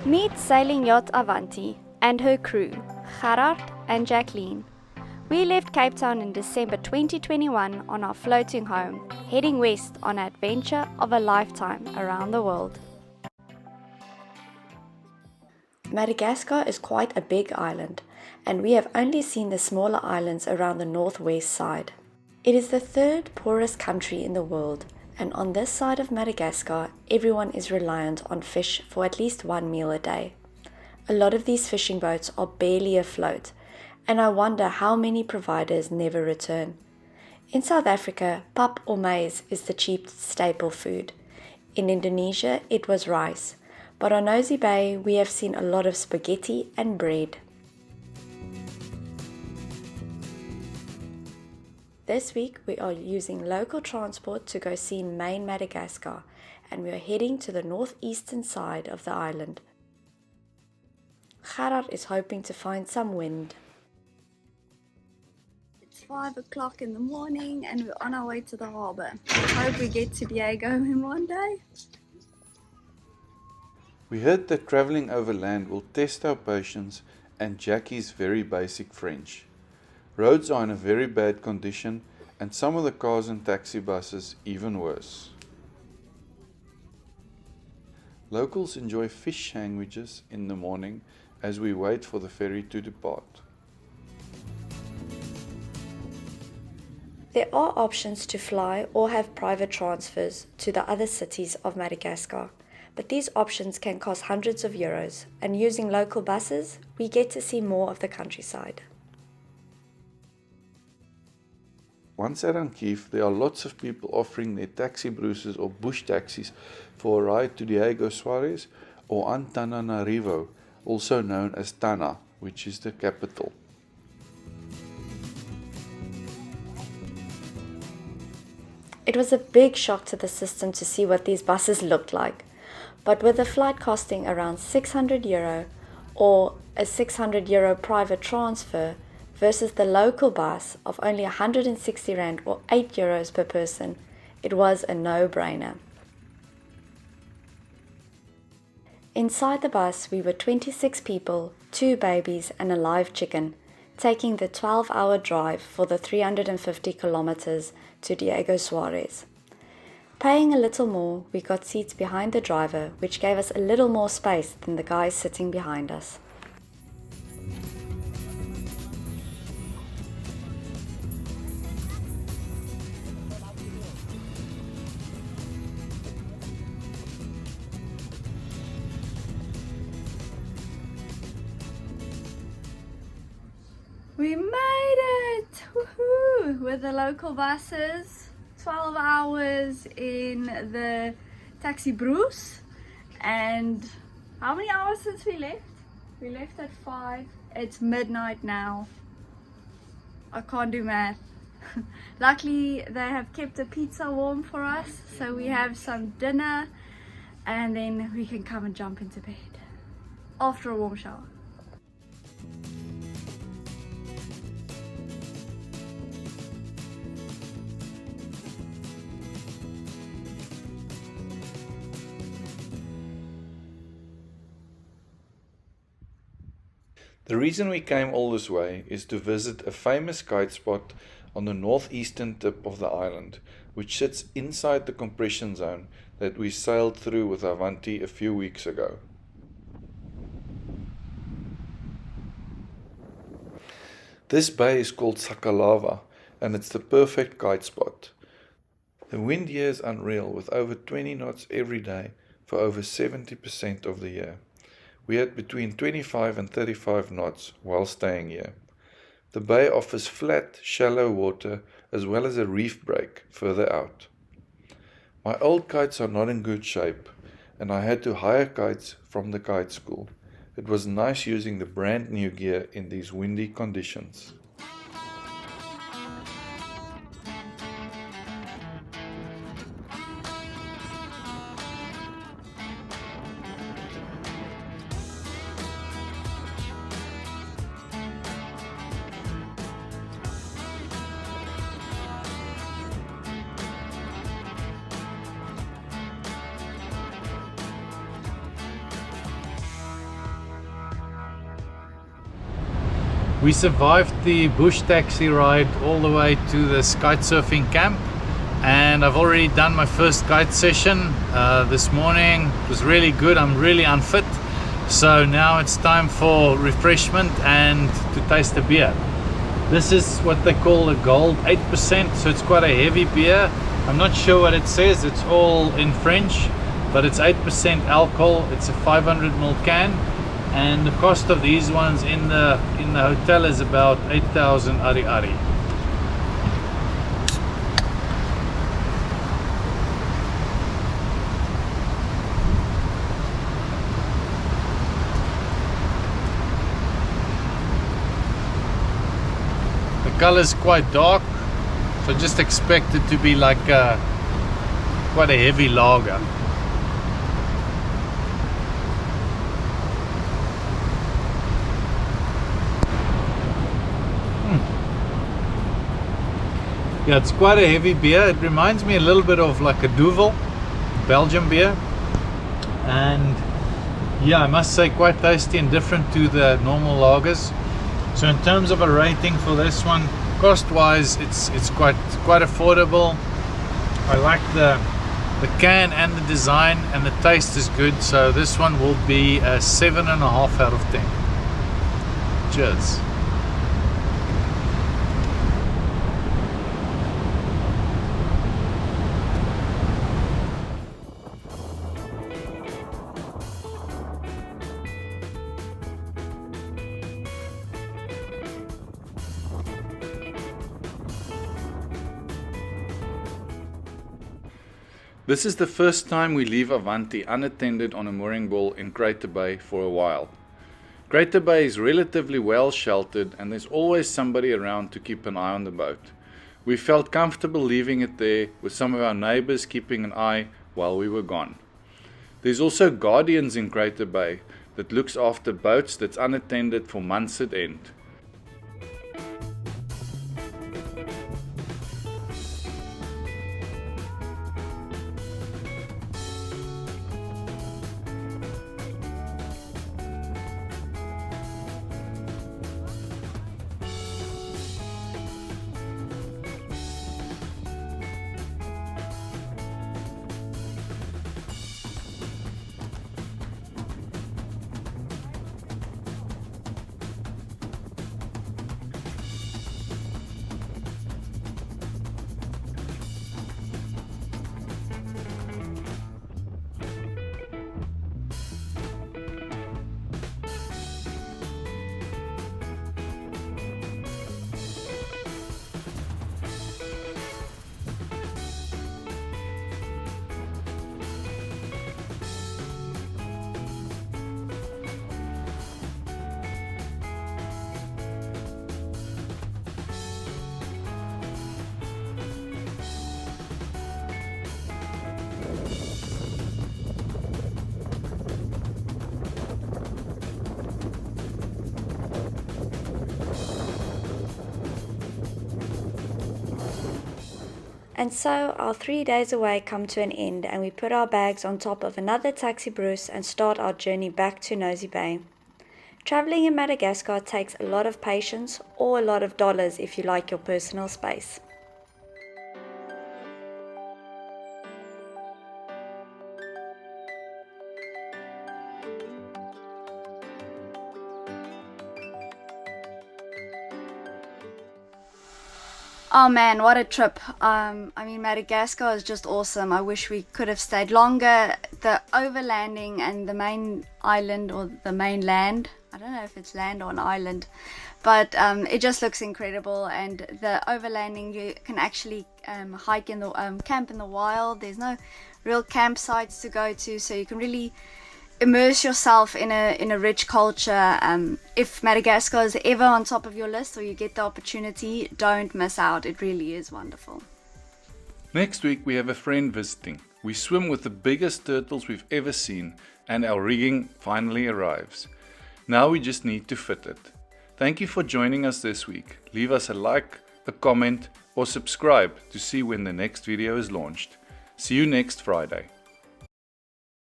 Meet sailing yacht Avanti and her crew, Gerard and Jacqueline. We left Cape Town in December 2021 on our floating home, heading west on an adventure of a lifetime around the world. Madagascar is quite a big island, and we have only seen the smaller islands around the northwest side. It is the third poorest country in the world, and on this side of Madagascar, everyone is reliant on fish for at least one meal a day. A lot of these fishing boats are barely afloat, and I wonder how many providers never return. In South Africa, pap or maize is the cheap staple food. In Indonesia, it was rice, but on Nosy Bay, we have seen a lot of spaghetti and bread. This week we are using local transport to go see main Madagascar, and we are heading to the northeastern side of the island. Gerard is hoping to find some wind. It's 5 o'clock in the morning and we're on our way to the harbour. I hope we get to Diego in one day. We heard that travelling overland will test our patience and Jackie's very basic French. Roads are in a very bad condition and some of the cars and taxi buses even worse. Locals enjoy fish sandwiches in the morning as we wait for the ferry to depart. There are options to fly or have private transfers to the other cities of Madagascar, but these options can cost hundreds of euros, and using local buses, we get to see more of the countryside. Once at Ankief, there are lots of people offering their taxi Brousses or bush taxis for a ride to Diego Suarez or Antananarivo, also known as Tana, which is the capital. It was a big shock to the system to see what these buses looked like, but with the flight costing around €600 or a €600 private transfer versus the local bus of only R160 or €8 per person, it was a no-brainer. Inside the bus we were 26 people, 2 babies and a live chicken, taking the 12-hour drive for the 350 kilometers to Diego Suarez. Paying a little more, we got seats behind the driver, which gave us a little more space than the guys sitting behind us. We made it! Woohoo! With the local buses, 12 hours in the taxi Brousse, and how many hours since we left? We left at 5. It's midnight now. I can't do math. Luckily they have kept the pizza warm for us, so we have some dinner and then we can come and jump into bed after a warm shower. The reason we came all this way is to visit a famous kite spot on the northeastern tip of the island, which sits inside the compression zone that we sailed through with Avanti a few weeks ago. This bay is called Sakalava and it's the perfect kite spot. The wind here is unreal, with over 20 knots every day for over 70% of the year. We had between 25 and 35 knots while staying here. The bay offers flat, shallow water as well as a reef break further out. My old kites are not in good shape and I had to hire kites from the kite school. It was nice using the brand new gear in these windy conditions. We survived the bush taxi ride all the way to the kitesurfing camp, and I've already done my first kite session this morning. It was really good. I'm really unfit, so now it's time for refreshment and to taste the beer. This is what they call a gold 8%, so it's quite a heavy beer. I'm not sure what it says, it's all in French, but it's 8% alcohol. It's a 500 ml can, and the cost of these ones in the hotel is about 8,000 ari. The color is quite dark, so just expect it to be like quite a heavy lager. Yeah, it's quite a heavy beer. It reminds me a little bit of like a Duvel, Belgian beer, and yeah, I must say quite tasty and different to the normal lagers. So in terms of a rating for this one, cost wise it's quite affordable. I like the can and the design, and the taste is good, so this one will be a 7.5 out of 10. Cheers. This is the first time we leave Avanti unattended on a mooring ball in Crater Bay for a while. Crater Bay is relatively well sheltered, and there's always somebody around to keep an eye on the boat. We felt comfortable leaving it there, with some of our neighbors keeping an eye while we were gone. There's also guardians in Crater Bay that looks after boats that's unattended for months at end. And so our 3 days away come to an end, and we put our bags on top of another taxi Brousse and start our journey back to Nosy Bay. Traveling in Madagascar takes a lot of patience, or a lot of dollars if you like your personal space. Oh man, what a trip. I mean, Madagascar is just awesome. I wish we could have stayed longer. The overlanding and the main island, or the mainland, I don't know if it's land or an island, but it just looks incredible. And the overlanding, you can actually hike in the camp in the wild. There's no real campsites to go to, so you can really immerse yourself in a rich culture. If Madagascar is ever on top of your list, or you get the opportunity, don't miss out. It really is wonderful. Next week we have a friend visiting. We swim with the biggest turtles we've ever seen, and our rigging finally arrives. Now we just need to fit it. Thank you for joining us this week. Leave us a like, a comment, or subscribe to see when the next video is launched. See you next Friday.